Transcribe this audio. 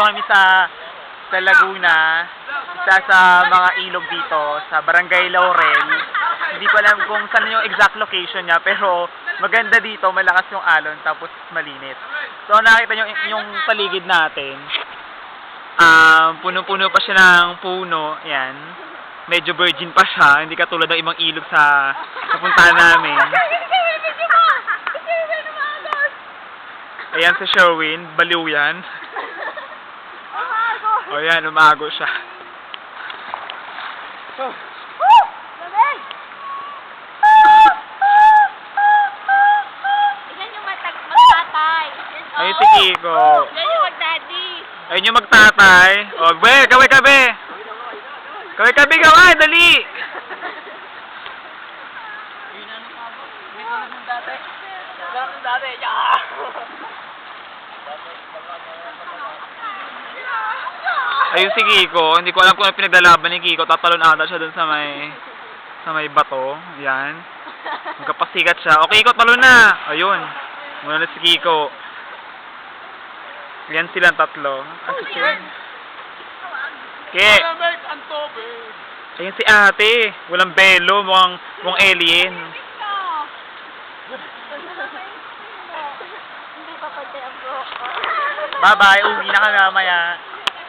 nandito kami sa Laguna, isa sa mga ilog dito, sa Barangay Laurel. Hindi ko alam kung saan yung exact location niya, pero maganda dito, malakas yung alon, tapos malinit. So, nakita nyo yung paligid natin. Puno-puno pa siya ng puno, yan. Medyo virgin pa siya, hindi katulad ng ibang ilog sa napuntahan namin. Ayan si Sherwin, baliw yan. O yan, umago siya. Yan yung magtatay. Ayun si Kiko. Yan yung magdaddy. Ayun yung magtatay. O, kaway-kabi. Kaway-kabi, kaway, dali. Ayun si Kiko, hindi ko alam kung ano pinaglalaban ni Kiko, tatalon ata siya dun sa may bato, yan. Magkapasikat siya. Okay, Kiko, talon na! Ayun, muna na si Kiko. Yan silang tatlo. Ke! Ayun si ate, walang belo, mukhang alien. Hindi pa pati ang buhok ko. Bye-bye, uwi na kami mamaya.